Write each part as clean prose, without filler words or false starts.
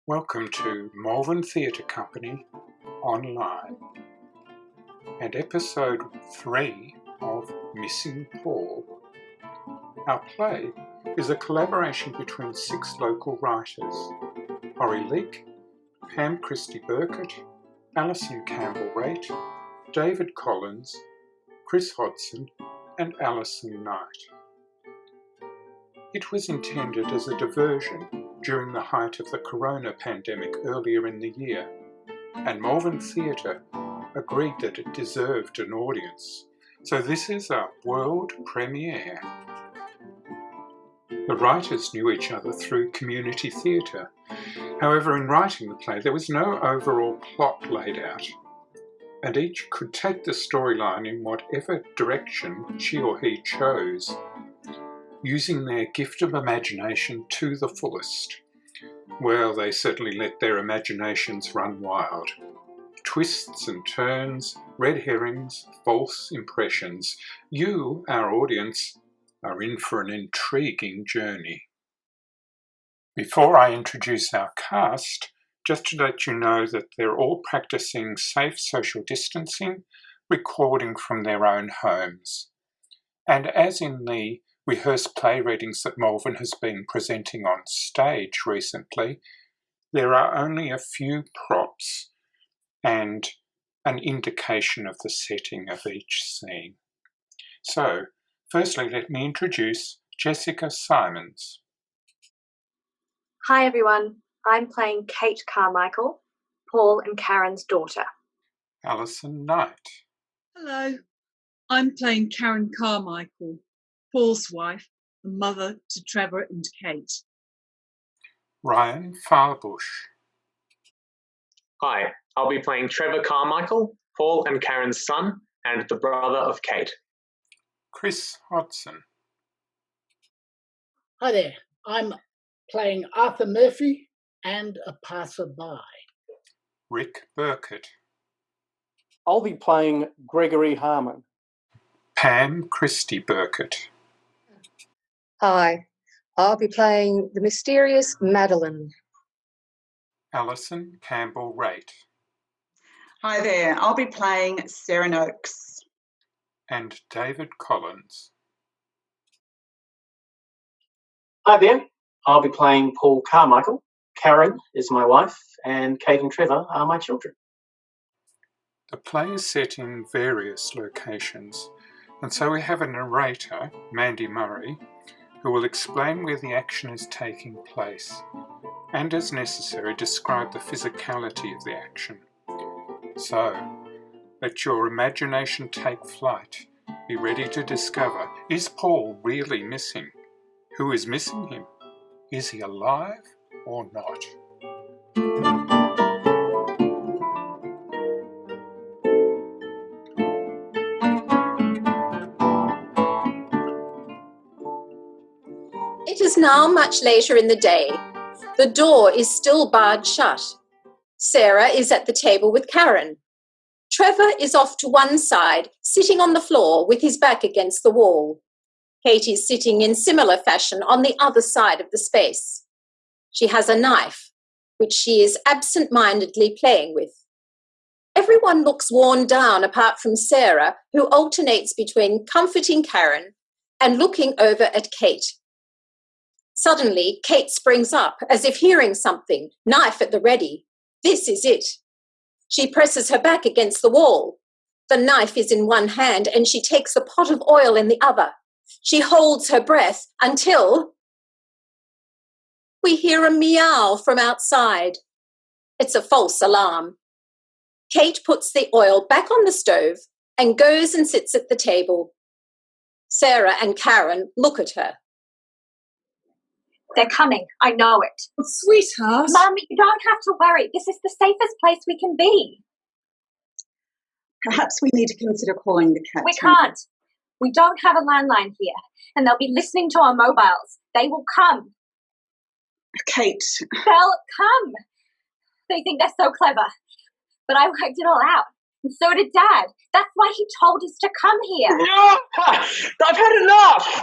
Welcome to Malvern Theatre Company Online and episode 3 of Missing Paul. Our play is a collaboration between 6 local writers: Horrie Leek, Pam Christie Birkett, Alison Campbell Rate, David Collins, Chris Hodson and Alison Knight. It was intended as a diversion during the height of the corona pandemic earlier in the year, and Malvern Theatre agreed that it deserved an audience, so this is a world premiere. The writers knew each other through community theatre. However, in writing the play there was no overall plot laid out, and each could take the storyline in whatever direction she or he chose, using their gift of imagination to the fullest. Well, they certainly let their imaginations run wild. Twists and turns, red herrings, false impressions. You, our audience, are in for an intriguing journey. Before I introduce our cast, just to let you know that they're all practicing safe social distancing, recording from their own homes. And as in the rehearsed play readings that Malvern has been presenting on stage recently, there are only a few props and an indication of the setting of each scene. So, firstly, let me introduce Jessica Simons. Hi everyone, I'm playing Kate Carmichael, Paul and Karen's daughter. Alison Knight. Hello, I'm playing Karen Carmichael, Paul's wife, and mother to Trevor and Kate. Ryan Farbush. Hi, I'll be playing Trevor Carmichael, Paul and Karen's son, and the brother of Kate. Chris Hodson. Hi there, I'm playing Arthur Murphy and a passerby. Rick Birkett. I'll be playing Gregory Harmon. Pam Christie Birkett. Hi, I'll be playing the mysterious Madeline. Alison Campbell Rate. Hi there, I'll be playing Sarah Noakes. And David Collins. Hi there, I'll be playing Paul Carmichael. Karen is my wife and Kate and Trevor are my children. The play is set in various locations, and so we have a narrator, Mandy Murray, who will explain where the action is taking place, and as necessary describe the physicality of the action. So, let your imagination take flight. Be ready to discover, is Paul really missing? Who is missing him? Is he alive or not? It is now much later in the day. The door is still barred shut. Sarah is at the table with Karen. Trevor is off to one side, sitting on the floor with his back against the wall. Kate is sitting in similar fashion on the other side of the space. She has a knife, which she is absent-mindedly playing with. Everyone looks worn down apart from Sarah, who alternates between comforting Karen and looking over at Kate. Suddenly, Kate springs up, as if hearing something, knife at the ready. This is it. She presses her back against the wall. The knife is in one hand, and she takes the pot of oil in the other. She holds her breath until we hear a meow from outside. It's a false alarm. Kate puts the oil back on the stove and goes and sits at the table. Sarah and Karen look at her. They're coming, I know it. Oh, sweetheart. Mum, you don't have to worry. This is the safest place we can be. Perhaps we need to consider calling the cat. We can't. We don't have a landline here, and they'll be listening to our mobiles. They will come. Kate. They'll come. They think they're so clever. But I worked it all out. And so did Dad. That's why he told us to come here. No! I've had enough!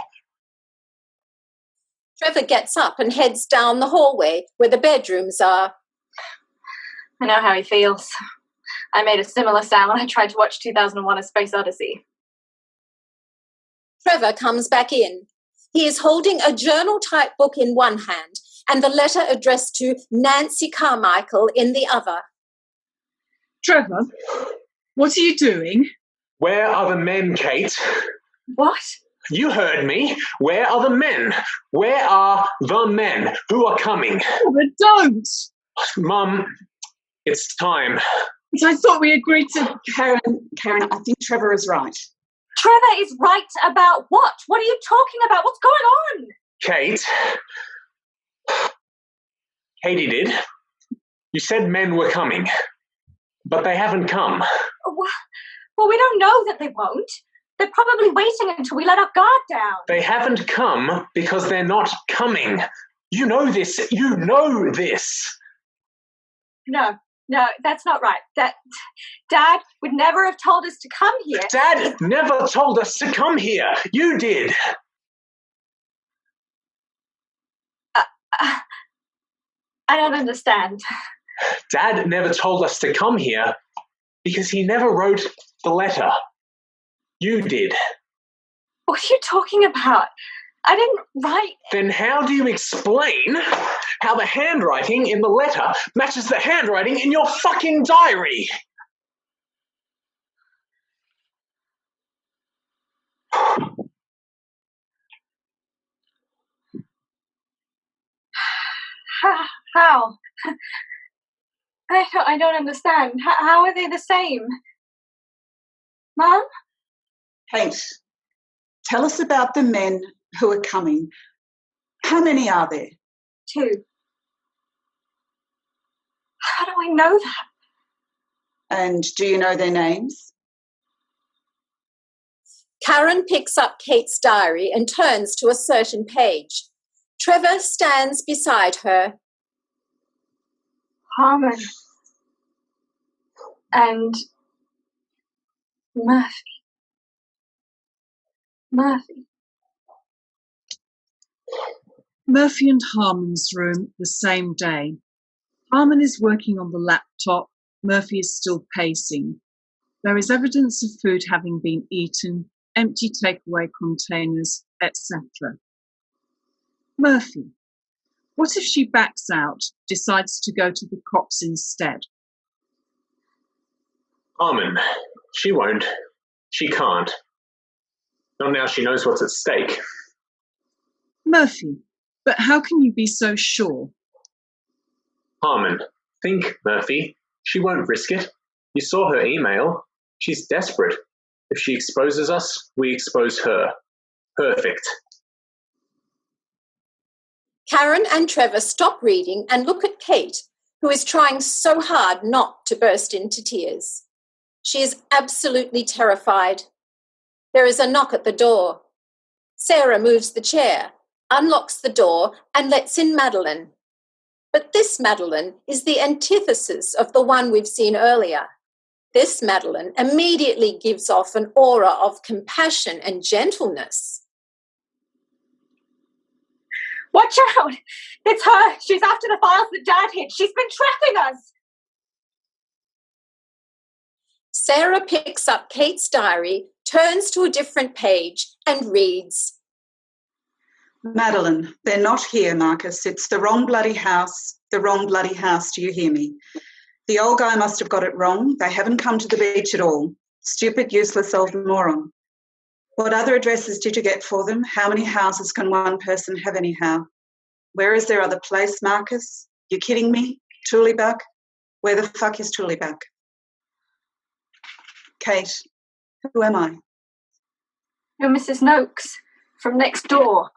Trevor gets up and heads down the hallway where the bedrooms are. I know how he feels. I made a similar sound when I tried to watch 2001: A Space Odyssey. Trevor comes back in. He is holding a journal-type book in one hand and the letter addressed to Nancy Carmichael in the other. Trevor, what are you doing? Where are the men, Kate? What? You heard me. Where are the men? Where are the men who are coming? Trevor, don't! Mum, it's time. But I thought we agreed to... Karen, I think Trevor is right. Trevor is right about what? What are you talking about? What's going on? Kate. Katie did. You said men were coming, but they haven't come. Well, we don't know that they won't. They're probably waiting until we let our guard down. They haven't come because they're not coming. You know this. You know this. No, that's not right. Dad would never have told us to come here. Dad never told us to come here. You did. I don't understand. Dad never told us to come here because he never wrote the letter. You did. What are you talking about? I didn't write... Then how do you explain how the handwriting in the letter matches the handwriting in your fucking diary? How? I don't understand. How are they the same? Mum? Kate, tell us about the men who are coming. How many are there? 2. How do I know that? And do you know their names? Karen picks up Kate's diary and turns to a certain page. Trevor stands beside her. Harmon and Murphy. Murphy and Harmon's room the same day. Harmon is working on the laptop. Murphy is still pacing. There is evidence of food having been eaten, empty takeaway containers, etc. Murphy. What if she backs out, decides to go to the cops instead? Harmon, she won't. She can't. Not now she knows what's at stake. Murphy, but how can you be so sure? Harmon, think, Murphy. She won't risk it. You saw her email. She's desperate. If she exposes us, we expose her. Perfect. Karen and Trevor stop reading and look at Kate, who is trying so hard not to burst into tears. She is absolutely terrified. There is a knock at the door. Sarah moves the chair, unlocks the door, and lets in Madeline. But this Madeline is the antithesis of the one we've seen earlier. This Madeline immediately gives off an aura of compassion and gentleness. Watch out! It's her! She's after the files that Dad hid. She's been tracking us! Sarah picks up Kate's diary, turns to a different page, and reads. Madeline, they're not here, Marcus. It's the wrong bloody house. The wrong bloody house, do you hear me? The old guy must have got it wrong. They haven't come to the beach at all. Stupid, useless old moron. What other addresses did you get for them? How many houses can one person have anyhow? Where is their other place, Marcus? You kidding me? Tullibug? Where the fuck is Tullibug? Kate, who am I? You're Mrs. Noakes, from next door.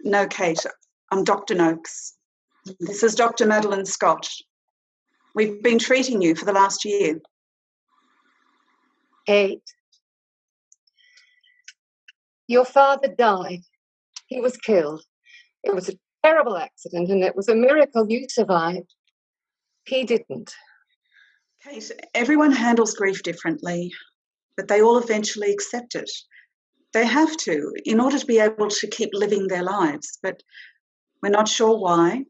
No, Kate, I'm Dr. Noakes. This is Dr. Madeline Scott. We've been treating you for the last year. Kate, your father died. He was killed. It was a terrible accident, and it was a miracle you survived. He didn't. Kate, everyone handles grief differently, but they all eventually accept it. They have to, in order to be able to keep living their lives, but we're not sure why,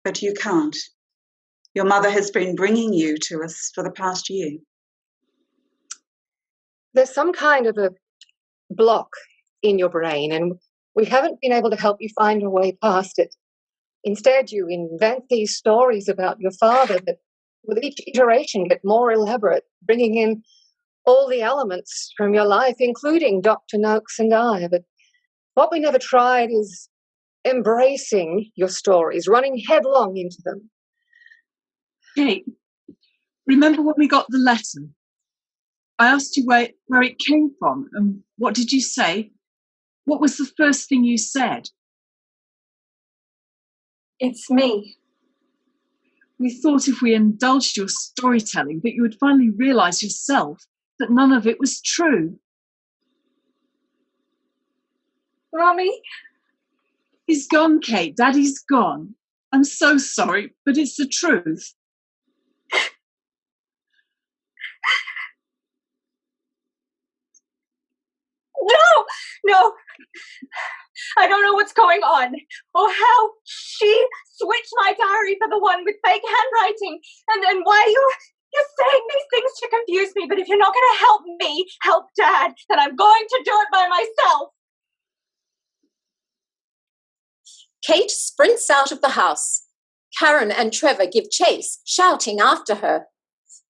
but you can't. your mother has been bringing you to us for the past year? There's some kind of a block in your brain, and we haven't been able to help you find a way past it. Instead, you invent these stories about your father that, with each iteration, get more elaborate, bringing in all the elements from your life, including Dr. Noakes and I. But what we never tried is embracing your stories, running headlong into them. Kate, remember when we got the letter? I asked you where it came from, and what did you say? What was the first thing you said? It's me. We thought if we indulged your storytelling that you would finally realise yourself that none of it was true. Mummy? He's gone, Kate. Daddy's gone. I'm so sorry, but it's the truth. No. I don't know what's going on, or how she switched my diary for the one with fake handwriting, and why you're saying these things to confuse me. But if you're not going to help me help Dad, then I'm going to do it by myself. Kate sprints out of the house. Karen and Trevor give chase, shouting after her.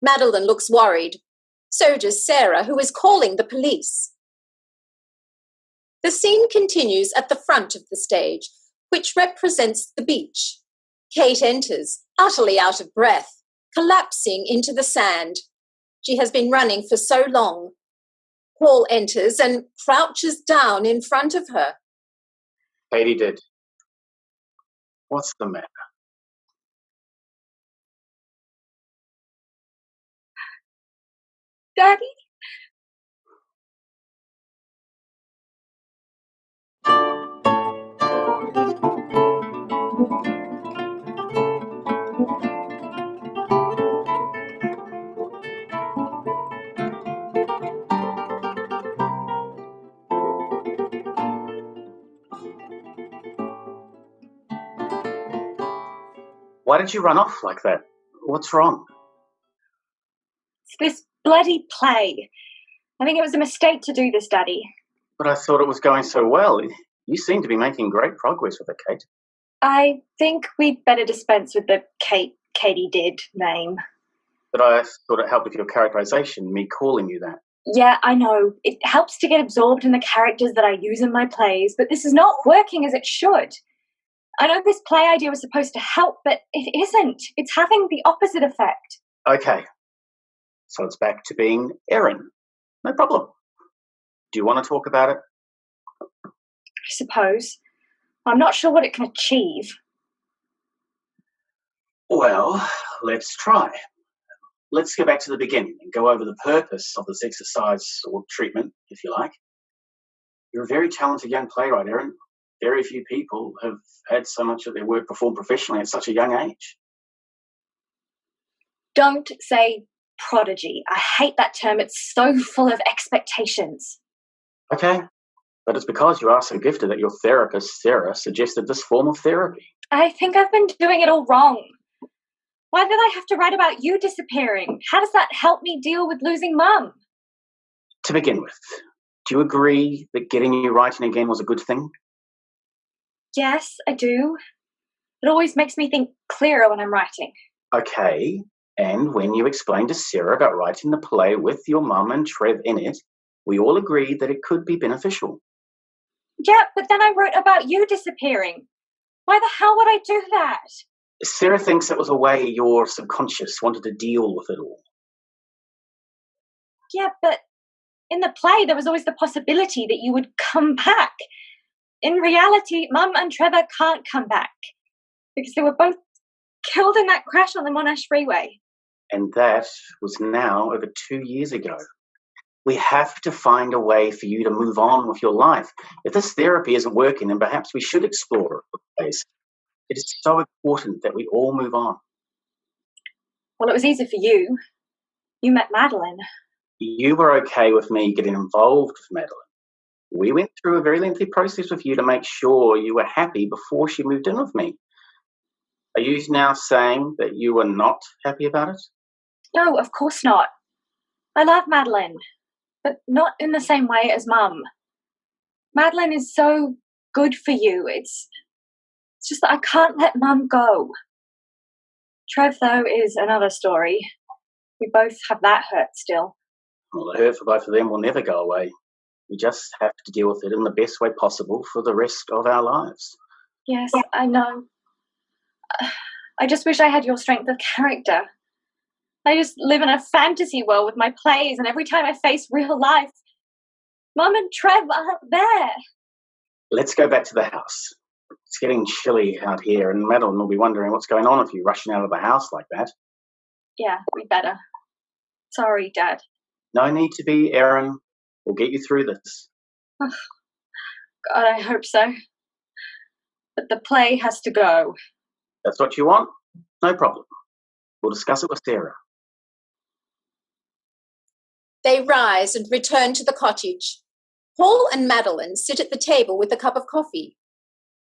Madeline looks worried. So does Sarah, who is calling the police. The scene continues at the front of the stage, which represents the beach. Kate enters, utterly out of breath, collapsing into the sand. She has been running for so long. Paul enters and crouches down in front of her. Katie did. What's the matter? Daddy? Why did you run off like that? What's wrong? It's this bloody play. I think it was a mistake to do this, Daddy. But I thought it was going so well. You seem to be making great progress with it, Kate. I think we'd better dispense with the Katie did name. But I thought it helped with your characterization, me calling you that. Yeah, I know. It helps to get absorbed in the characters that I use in my plays, but this is not working as it should. I know this play idea was supposed to help, but it isn't. It's having the opposite effect. Okay. So it's back to being Erin. No problem. Do you want to talk about it? I suppose. I'm not sure what it can achieve. Well, let's try. Let's go back to the beginning and go over the purpose of this exercise or treatment, if you like. You're a very talented young playwright, Erin. Very few people have had so much of their work performed professionally at such a young age. Don't say prodigy. I hate that term. It's so full of expectations. Okay, but it's because you are so gifted that your therapist, Sarah, suggested this form of therapy. I think I've been doing it all wrong. Why did I have to write about you disappearing? How does that help me deal with losing Mum? To begin with, do you agree that getting you writing again was a good thing? Yes, I do. It always makes me think clearer when I'm writing. Okay, and when you explained to Sarah about writing the play with your mum and Trev in it, we all agreed that it could be beneficial. Yeah, but then I wrote about you disappearing. Why the hell would I do that? Sarah thinks it was a way your subconscious wanted to deal with it all. Yeah, but in the play there was always the possibility that you would come back. In reality, Mum and Trevor can't come back because they were both killed in that crash on the Monash Freeway. And that was now over 2 years ago. We have to find a way for you to move on with your life. If this therapy isn't working, then perhaps we should explore it. It is so important that we all move on. Well, it was easy for you. You met Madeline. You were okay with me getting involved with Madeline. We went through a very lengthy process with you to make sure you were happy before she moved in with me. Are you now saying that you were not happy about it? No, of course not. I love Madeline, but not in the same way as Mum. Madeline is so good for you. It's just that I can't let Mum go. Trev, though, is another story. We both have that hurt still. Well, the hurt for both of them will never go away. We just have to deal with it in the best way possible for the rest of our lives. Yes, I know. I just wish I had your strength of character. I just live in a fantasy world with my plays, and every time I face real life, Mum and Trev aren't there. Let's go back to the house. It's getting chilly out here, and Madeline will be wondering what's going on if you're rushing out of the house like that. Yeah, we better. Sorry, Dad. No need to be, Erin. We'll get you through this. Oh, God, I hope so. But the play has to go. That's what you want? No problem. We'll discuss it with Sarah. They rise and return to the cottage. Paul and Madeline sit at the table with a cup of coffee.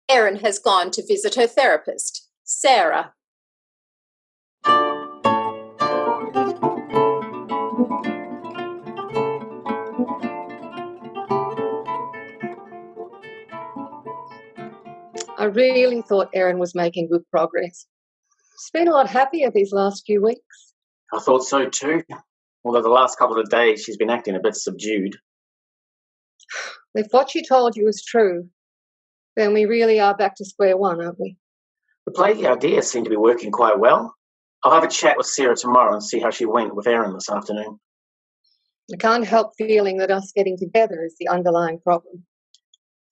Erin has gone to visit her therapist, Sarah. I really thought Erin was making good progress. She's been a lot happier these last few weeks. I thought so too. Although the last couple of days she's been acting a bit subdued. If what she told you is true, then we really are back to square one, aren't we? The play ideas seem to be working quite well. I'll have a chat with Sarah tomorrow and see how she went with Erin this afternoon. I can't help feeling that us getting together is the underlying problem.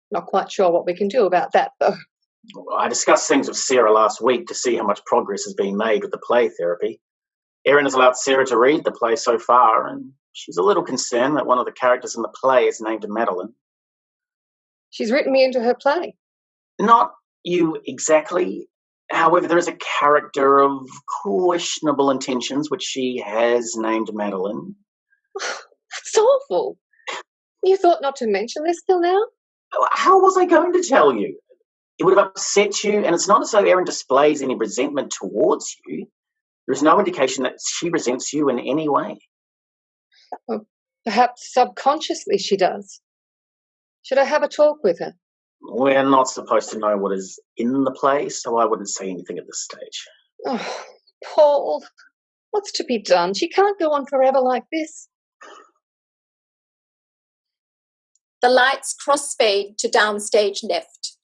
Not quite sure what we can do about that, though. I discussed things with Sarah last week to see how much progress has been made with the play therapy. Erin has allowed Sarah to read the play so far, and she's a little concerned that one of the characters in the play is named Madeline. She's written me into her play. Not you exactly. However, there is a character of questionable intentions which she has named Madeline. That's awful. You thought not to mention this till now? How was I going to tell you? It would have upset you, and it's not as though Erin displays any resentment towards you. There is no indication that she resents you in any way. Well, perhaps subconsciously she does. Should I have a talk with her? We're not supposed to know what is in the play, so I wouldn't say anything at this stage. Oh, Paul, what's to be done? She can't go on forever like this. The lights cross-fade to downstage left.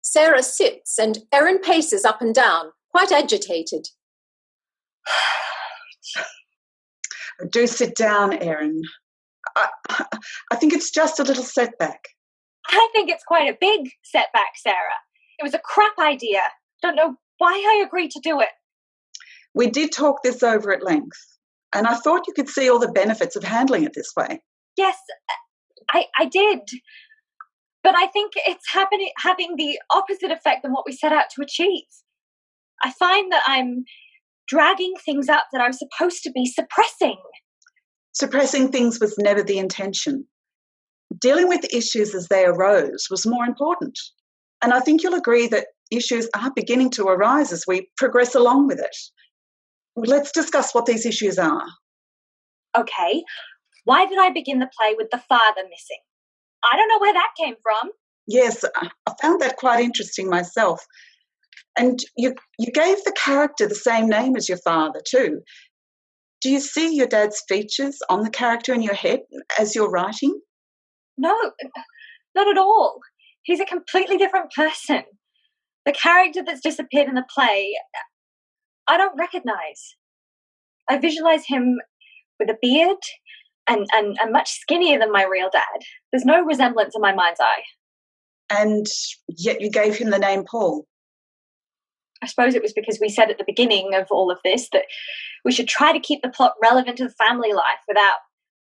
Sarah sits and Erin paces up and down, quite agitated. Do sit down, Erin. I think it's just a little setback. I think it's quite a big setback, Sarah. It was a crap idea. Don't know why I agreed to do it. We did talk this over at length, and I thought you could see all the benefits of handling it this way. Yes, I did. But I think it's having the opposite effect than what we set out to achieve. I find that I'm dragging things up that I'm supposed to be suppressing. Suppressing things was never the intention. Dealing with issues as they arose was more important. And I think you'll agree that issues are beginning to arise as we progress along with it. Let's discuss what these issues are. Okay. Why did I begin the play with the father missing? I don't know where that came from. Yes, I found that quite interesting myself. And you gave the character the same name as your father too. Do you see your dad's features on the character in your head as you're writing? No, not at all. He's a completely different person. The character that's disappeared in the play, I don't recognise. I visualise him with a beard and much skinnier than my real dad. There's no resemblance in my mind's eye. And yet you gave him the name Paul. I suppose it was because we said at the beginning of all of this that we should try to keep the plot relevant to the family life without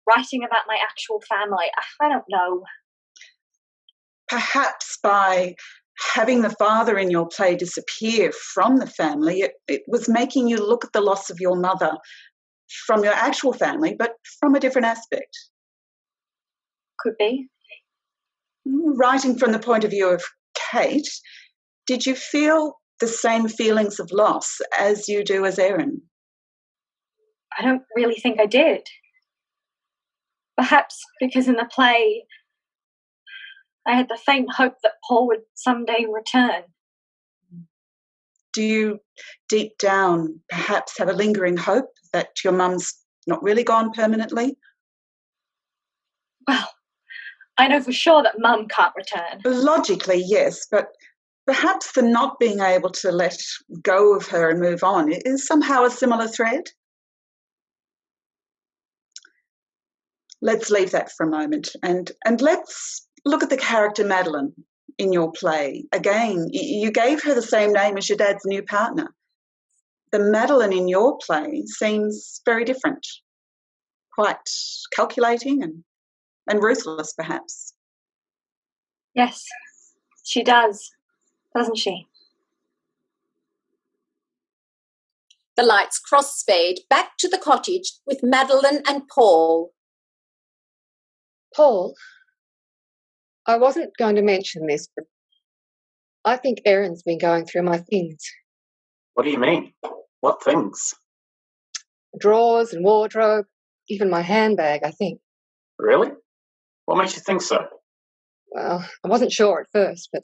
writing about my actual family. I don't know. Perhaps by having the father in your play disappear from the family, it was making you look at the loss of your mother from your actual family, but from a different aspect. Could be. Writing from the point of view of Kate, did you feel the same feelings of loss as you do as Erin? I don't really think I did. Perhaps because in the play I had the faint hope that Paul would someday return. Do you, deep down, perhaps have a lingering hope that your mum's not really gone permanently? Well, I know for sure that Mum can't return. Logically, yes, but perhaps the not being able to let go of her and move on is somehow a similar thread. Let's leave that for a moment and let's look at the character Madeline in your play. Again, you gave her the same name as your dad's new partner. The Madeline in your play seems very different, quite calculating and ruthless, perhaps. Yes, she does, doesn't she? The lights cross-fade back to the cottage with Madeline and Paul. Paul, I wasn't going to mention this, but I think Erin's been going through my things. What do you mean? What things? Drawers and wardrobe, even my handbag, I think. Really? What makes you think so? Well, I wasn't sure at first, but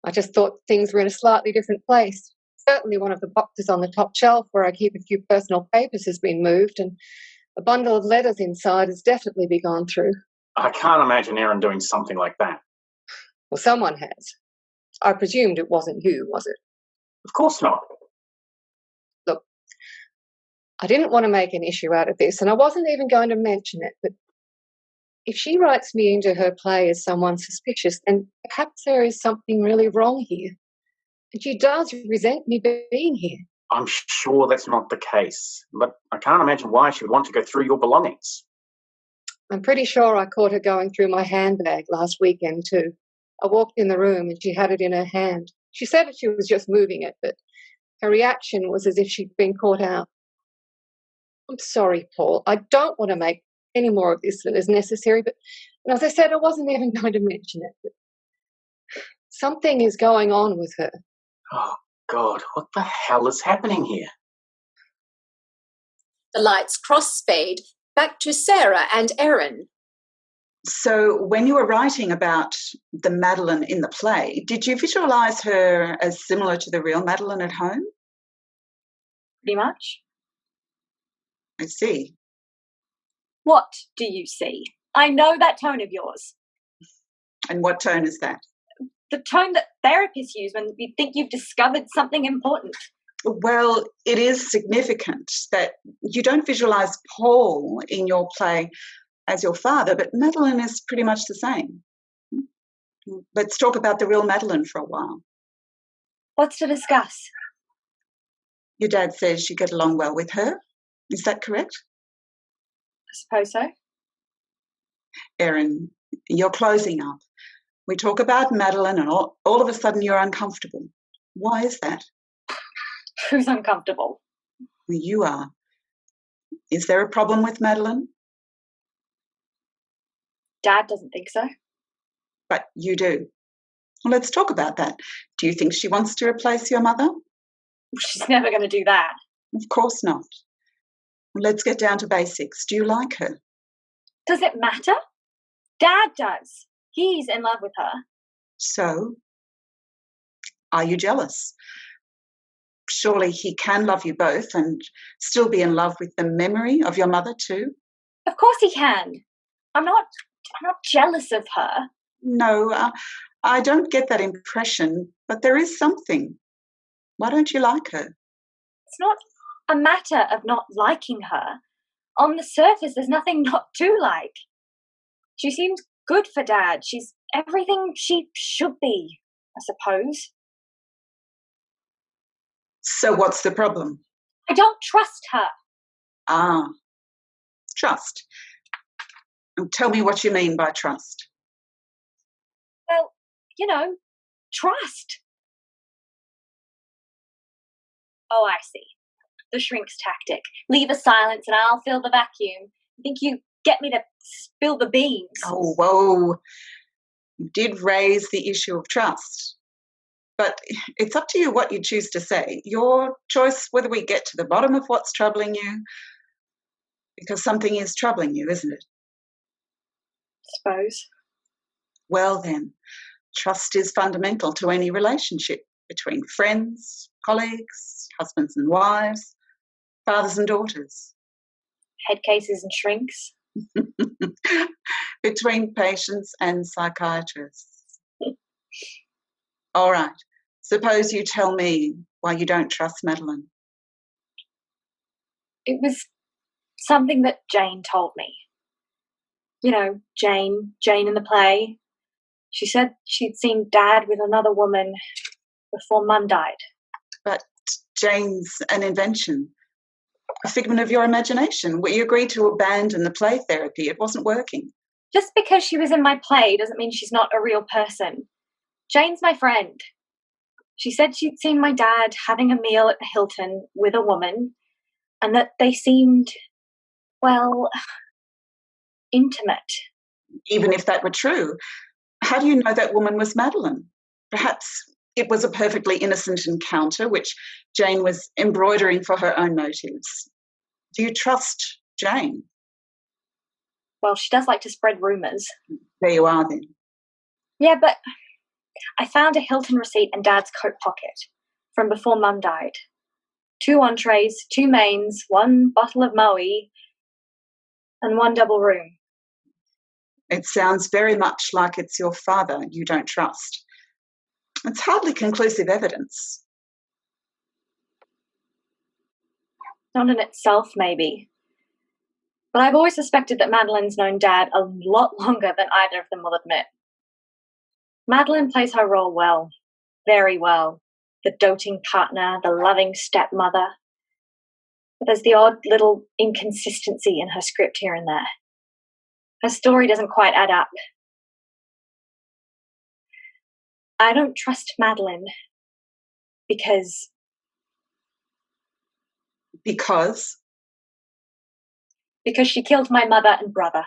I just thought things were in a slightly different place. Certainly one of the boxes on the top shelf where I keep a few personal papers has been moved, and a bundle of letters inside has definitely been gone through. I can't imagine Erin doing something like that. Well, someone has. I presumed it wasn't you, was it? Of course not. Look, I didn't want to make an issue out of this, and I wasn't even going to mention it, but if she writes me into her play as someone suspicious, then perhaps there is something really wrong here. And she does resent me being here. I'm sure that's not the case, but I can't imagine why she would want to go through your belongings. I'm pretty sure I caught her going through my handbag last weekend too. I walked in the room and she had it in her hand. She said that she was just moving it, but her reaction was as if she'd been caught out. I'm sorry, Paul. I don't want to make any more of this than is necessary, but as I said, I wasn't even going to mention it. But something is going on with her. Oh, God, what the hell is happening here? The lights cross-fade back to Sarah and Erin. So when you were writing about the Madeline in the play, did you visualise her as similar to the real Madeline at home? Pretty much. I see. What do you see? I know that tone of yours. And what tone is that? The tone that therapists use when you think you've discovered something important. Well, it is significant that you don't visualise Paul in your play as your father, but Madeline is pretty much the same. Let's talk about the real Madeline for a while. What's to discuss? Your dad says you get along well with her. Is that correct? I suppose so. Erin, you're closing up. We talk about Madeline and all of a sudden you're uncomfortable. Why is that? Who's uncomfortable? You are. Is there a problem with Madeline? Dad doesn't think so. But you do. Well, let's talk about that. Do you think she wants to replace your mother? She's never going to do that. Of course not. Well, let's get down to basics. Do you like her? Does it matter? Dad does. He's in love with her. So, are you jealous? Surely he can love you both and still be in love with the memory of your mother too? Of course he can. I'm not jealous of her. No, I don't get that impression, but there is something. Why don't you like her? It's not a matter of not liking her. On the surface, there's nothing not to like. She seems good for Dad. She's everything she should be, I suppose. So what's the problem? I don't trust her. Ah, trust. Tell me what you mean by trust. Well, trust. Oh, I see. The shrink's tactic. Leave a silence and I'll fill the vacuum. You think you get me to spill the beans? Oh, whoa. You did raise the issue of trust. but it's up to you what you choose to say. Your choice whether we get to the bottom of what's troubling you, because something is troubling you, isn't it? Suppose. Well then, trust is fundamental to any relationship between friends, colleagues, husbands and wives, fathers and daughters. Head cases and shrinks. Between patients and psychiatrists. All right, suppose you tell me why you don't trust Madeline. It was something that Jane told me. You know, Jane in the play. She said she'd seen Dad with another woman before Mum died. But Jane's an invention, a figment of your imagination. You agreed to abandon the play therapy. It wasn't working. Just because she was in my play doesn't mean she's not a real person. Jane's my friend. She said she'd seen my dad having a meal at the Hilton with a woman and that they seemed, well, intimate. Even if that were true, how do you know that woman was Madeline? Perhaps it was a perfectly innocent encounter which Jane was embroidering for her own motives. Do you trust Jane? Well, she does like to spread rumours. There you are then. Yeah, but I found a Hilton receipt in Dad's coat pocket from before Mum died. 2 entrees, 2 mains, 1 bottle of Moe, and 1 double room. It sounds very much like it's your father you don't trust. It's hardly conclusive evidence. Not in itself, maybe. But I've always suspected that Madeline's known Dad a lot longer than either of them will admit. Madeline plays her role well, very well. The doting partner, the loving stepmother. But there's the odd little inconsistency in her script here and there. Her story doesn't quite add up. I don't trust Madeline because... Because? Because she killed my mother and brother.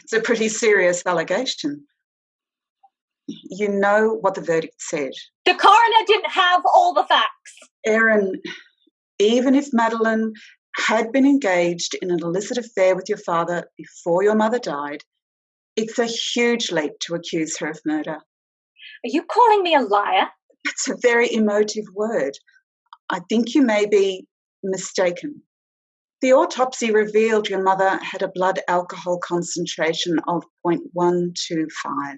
It's a pretty serious allegation. You know what the verdict said. The coroner didn't have all the facts. Erin, even if Madeline had been engaged in an illicit affair with your father before your mother died, it's a huge leap to accuse her of murder. Are you calling me a liar? That's a very emotive word. I think you may be mistaken. The autopsy revealed your mother had a blood alcohol concentration of 0.125.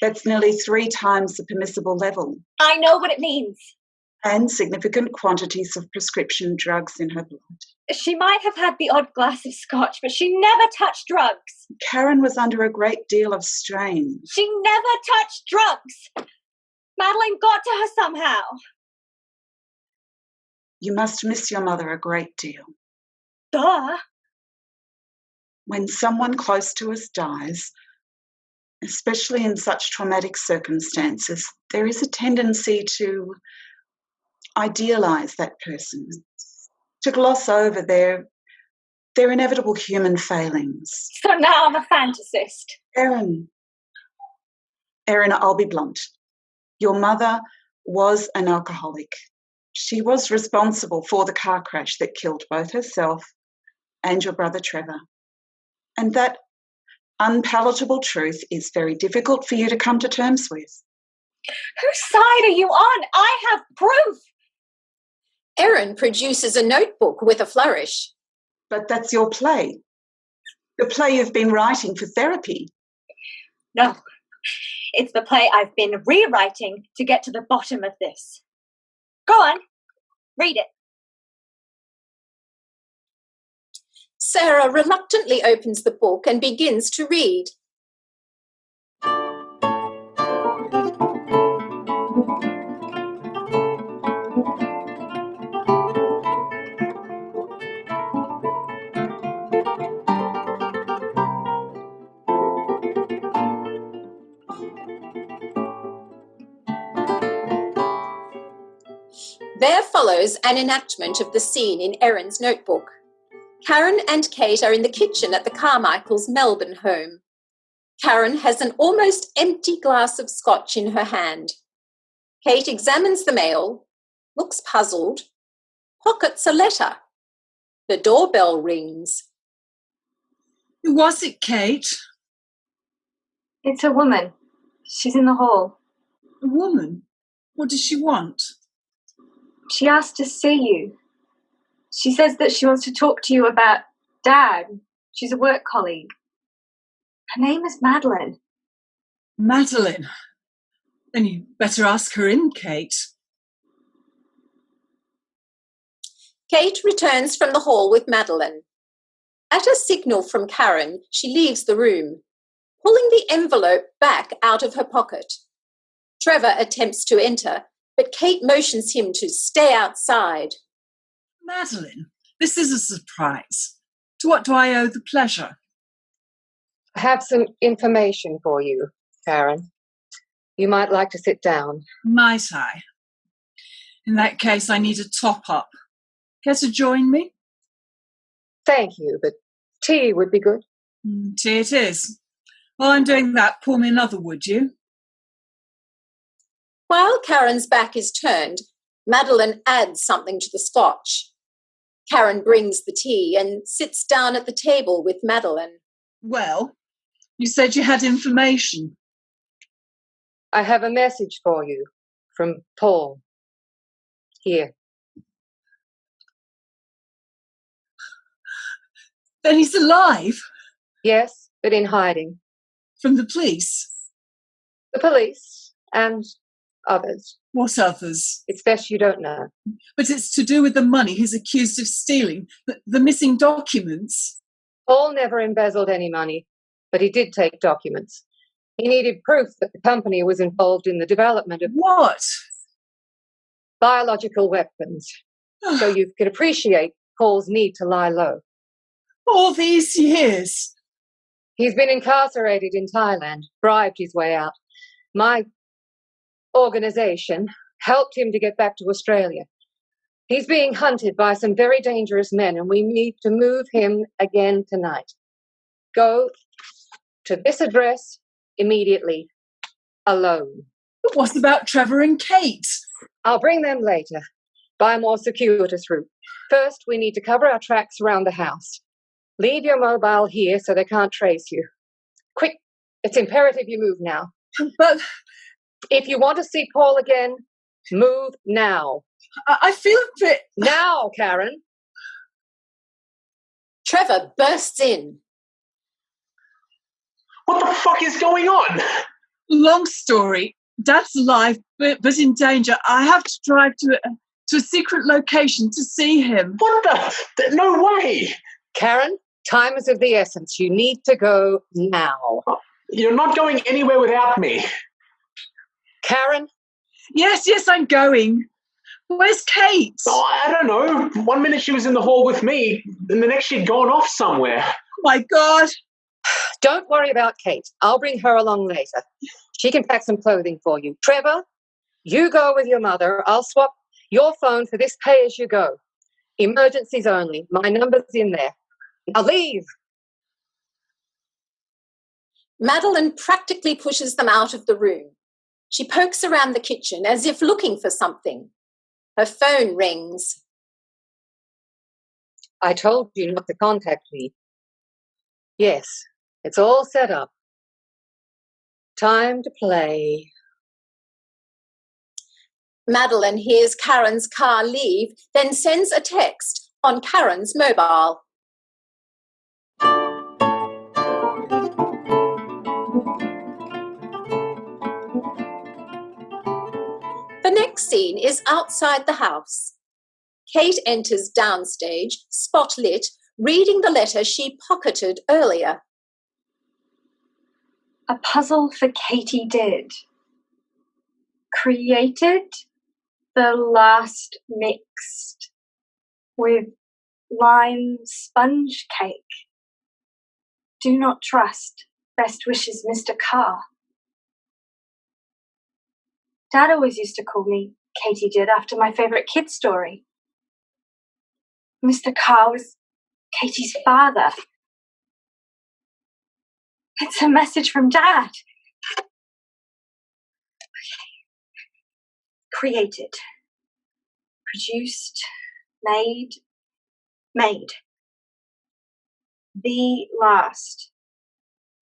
That's nearly 3 times the permissible level. I know what it means. And significant quantities of prescription drugs in her blood. She might have had the odd glass of scotch, but she never touched drugs. Karen was under a great deal of strain. She never touched drugs. Madeline got to her somehow. You must miss your mother a great deal. Duh. When someone close to us dies, especially in such traumatic circumstances, there is a tendency to idealise that person, to gloss over their inevitable human failings. So now I'm a fantasist. Erin, I'll be blunt. Your mother was an alcoholic. She was responsible for the car crash that killed both herself and your brother Trevor. And that unpalatable truth is very difficult for you to come to terms with. Whose side are you on? I have proof. Erin produces a notebook with a flourish. But that's your play. The play you've been writing for therapy. No, it's the play I've been rewriting to get to the bottom of this. Go on, read it. Sarah reluctantly opens the book and begins to read. There follows an enactment of the scene in Erin's notebook. Karen and Kate are in the kitchen at the Carmichaels' Melbourne home. Karen has an almost empty glass of scotch in her hand. Kate examines the mail, looks puzzled, pockets a letter. The doorbell rings. Who was it, Kate? It's a woman. She's in the hall. A woman? What does she want? She asked to see you. She says that she wants to talk to you about Dad. She's a work colleague. Her name is Madeline. Madeline? Then you better ask her in, Kate. Kate returns from the hall with Madeline. At a signal from Karen, she leaves the room, pulling the envelope back out of her pocket. Trevor attempts to enter, but Kate motions him to stay outside. Madeline, this is a surprise. To what do I owe the pleasure? I have some information for you, Karen. You might like to sit down. Might I? In that case, I need a top-up. Care to join me? Thank you, but tea would be good. Tea it is. While I'm doing that, pour me another, would you? While Karen's back is turned, Madeline adds something to the scotch. Karen brings the tea and sits down at the table with Madeline. Well, you said you had information. I have a message for you from Paul. Here. Then he's alive? Yes, but in hiding. From the police? The police and others. What others? It's best you don't know. But it's to do with the money he's accused of stealing, the missing documents. Paul never embezzled any money, but he did take documents. He needed proof that the company was involved in the development of... What? Biological weapons. So you can appreciate Paul's need to lie low. All these years? He's been incarcerated in Thailand, bribed his way out. My organisation helped him to get back to Australia. He's being hunted by some very dangerous men, and we need to move him again tonight. Go to this address immediately, alone. But what about Trevor and Kate? I'll bring them later, by a more circuitous route. First, we need to cover our tracks around the house. Leave your mobile here so they can't trace you. Quick, it's imperative you move now. But... if you want to see Paul again, move now. I feel a bit... Now, Karen. Trevor bursts in. What the fuck is going on? Long story. Dad's alive, but in danger. I have to drive to a secret location to see him. What the? No way. Karen, time is of the essence. You need to go now. You're not going anywhere without me. Karen? Yes, I'm going. Where's Kate? Oh, I don't know. 1 minute she was in the hall with me, and the next she'd gone off somewhere. Oh my God. Don't worry about Kate. I'll bring her along later. She can pack some clothing for you. Trevor, you go with your mother. I'll swap your phone for this pay-as-you-go. Emergencies only. My number's in there. Now leave. Madeline practically pushes them out of the room. She pokes around the kitchen as if looking for something. Her phone rings. I told you not to contact me. Yes, it's all set up. Time to play. Madeline hears Karen's car leave, then sends a text on Karen's mobile. The next scene is outside the house. Kate enters downstage, spotlit, reading the letter she pocketed earlier. A puzzle for Katie did. Created the last mixed with lime sponge cake. Do not trust. Best wishes, Mr. Carr. Dad always used to call me Katie did after my favourite kid story. Mr. Carr was Katie's father. It's a message from Dad. Okay. Created. Produced. Made. The last.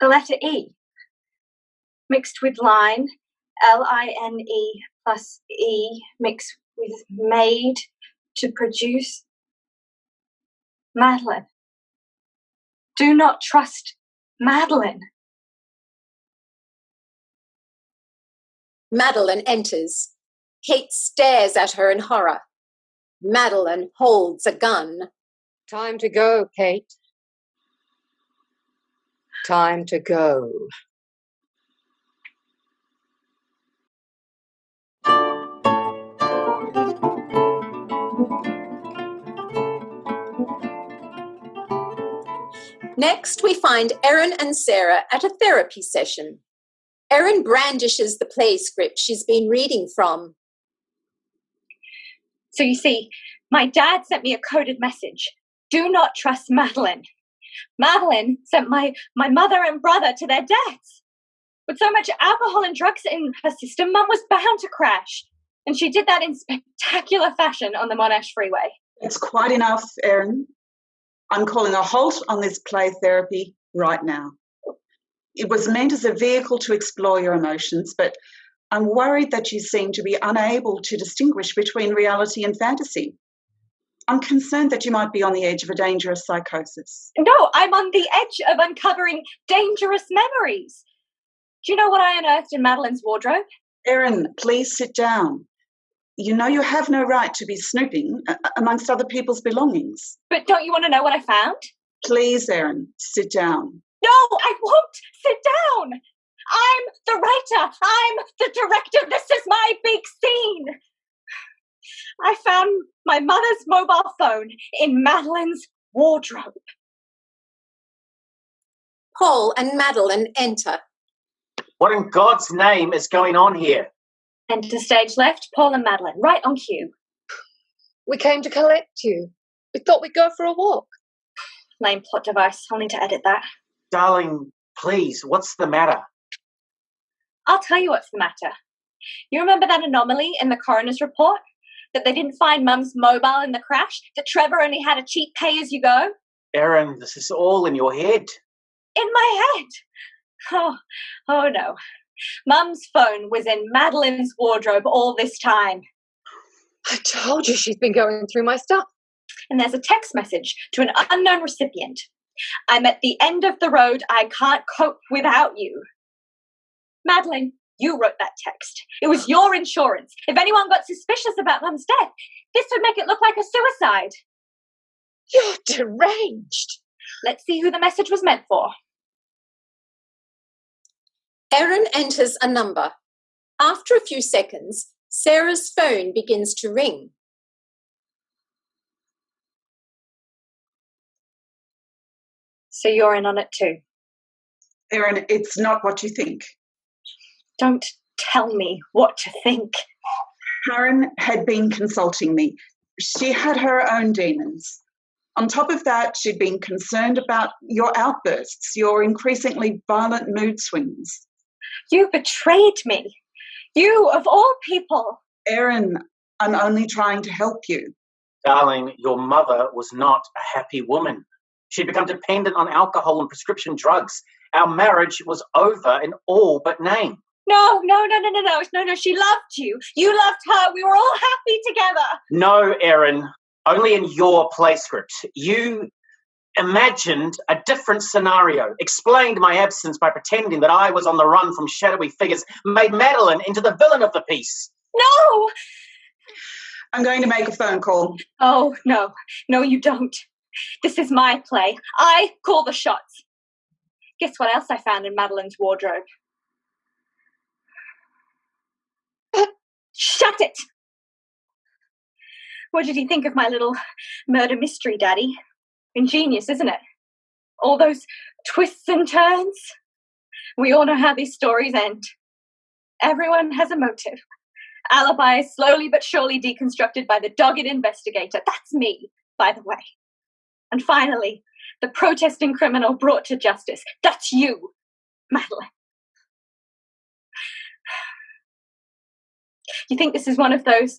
The letter E. Mixed with line. L-I-N-E plus E. Mixed with made. To produce. Madeline. Do not trust Madeline. Madeline enters. Kate stares at her in horror. Madeline holds a gun. Time to go, Kate. Time to go. Next, we find Erin and Sarah at a therapy session. Erin brandishes the play script she's been reading from. So you see, my dad sent me a coded message. Do not trust Madeline. Madeline sent my mother and brother to their deaths. With so much alcohol and drugs in her system, Mum was bound to crash. And she did that in spectacular fashion on the Monash Freeway. It's quite enough, Erin. I'm calling a halt on this play therapy right now. It was meant as a vehicle to explore your emotions, but I'm worried that you seem to be unable to distinguish between reality and fantasy. I'm concerned that you might be on the edge of a dangerous psychosis. No, I'm on the edge of uncovering dangerous memories. Do you know what I unearthed in Madeline's wardrobe? Erin, please sit down. You know you have no right to be snooping amongst other people's belongings. But don't you want to know what I found? Please, Erin, sit down. No, I won't sit down. I'm the writer. I'm the director. This is my big scene. I found my mother's mobile phone in Madeline's wardrobe. Paul and Madeline enter. What in God's name is going on here? Enter stage left, Paul and Madeline, right on cue. We came to collect you. We thought we'd go for a walk. Lame plot device. I'll need to edit that. Darling, please, what's the matter? I'll tell you what's the matter. You remember that anomaly in the coroner's report? That they didn't find Mum's mobile in the crash? That Trevor only had a cheap pay-as-you-go? Erin, this is all in your head. In my head? Oh no. Mum's phone was in Madeline's wardrobe all this time. I told you she's been going through my stuff. And there's a text message to an unknown recipient. I'm at the end of the road. I can't cope without you. Madeline, you wrote that text. It was your insurance. If anyone got suspicious about Mum's death, this would make it look like a suicide. You're deranged. Let's see who the message was meant for. Erin enters a number. After a few seconds, Sarah's phone begins to ring. So you're in on it too? Erin, it's not what you think. Don't tell me what to think. Karen had been consulting me. She had her own demons. On top of that, she'd been concerned about your outbursts, your increasingly violent mood swings. You betrayed me. You, of all people. Erin, I'm only trying to help you. Darling, your mother was not a happy woman. She'd become dependent on alcohol and prescription drugs. Our marriage was over in all but name. No, she loved you. You loved her. We were all happy together. No, Erin, only in your play script. You imagined a different scenario, explained my absence by pretending that I was on the run from shadowy figures, made Madeline into the villain of the piece. No! I'm going to make a phone call. Oh, no. No, you don't. This is my play. I call the shots. Guess what else I found in Madeline's wardrobe? Shut it! What did you think of my little murder mystery, Daddy? Ingenious, isn't it? All those twists and turns. We all know how these stories end. Everyone has a motive. Alibi is slowly but surely deconstructed by the dogged investigator. That's me, by the way. And finally, the protesting criminal brought to justice. That's you. Madeline. You think this is one of those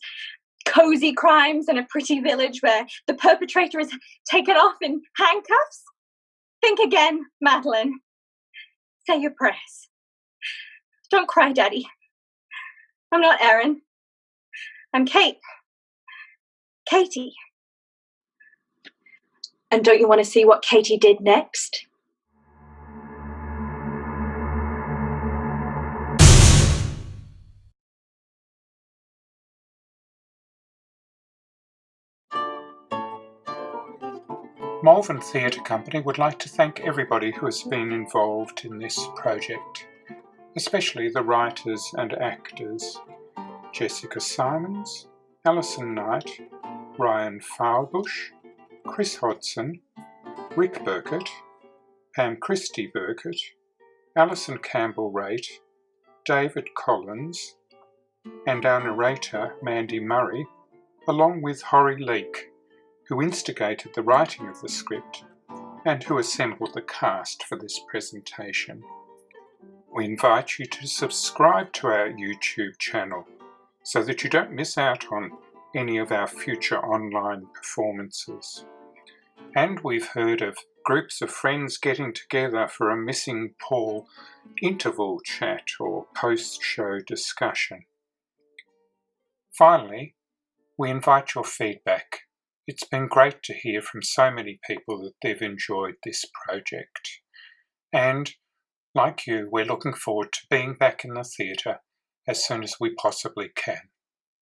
cozy crimes in a pretty village where the perpetrator is taken off in handcuffs? Think again, Madeline. Say your prayers. Don't cry, Daddy. I'm not Erin. I'm Kate. Katie. And don't you want to see what Katie did next? Malvern Theatre Company would like to thank everybody who has been involved in this project, especially the writers and actors, Jessica Simons, Alison Knight, Ryan Foulbush, Chris Hodson, Rick Birkett, Pam Christie Birkett, Alison Campbell Rate, David Collins, and our narrator Mandy Murray, along with Horrie Leek, who instigated the writing of the script and who assembled the cast for this presentation. We invite you to subscribe to our YouTube channel so that you don't miss out on any of our future online performances. And we've heard of groups of friends getting together for a Missing Paul interval chat or post-show discussion. Finally, we invite your feedback. It's been great to hear from so many people that they've enjoyed this project. And, like you, we're looking forward to being back in the theatre as soon as we possibly can.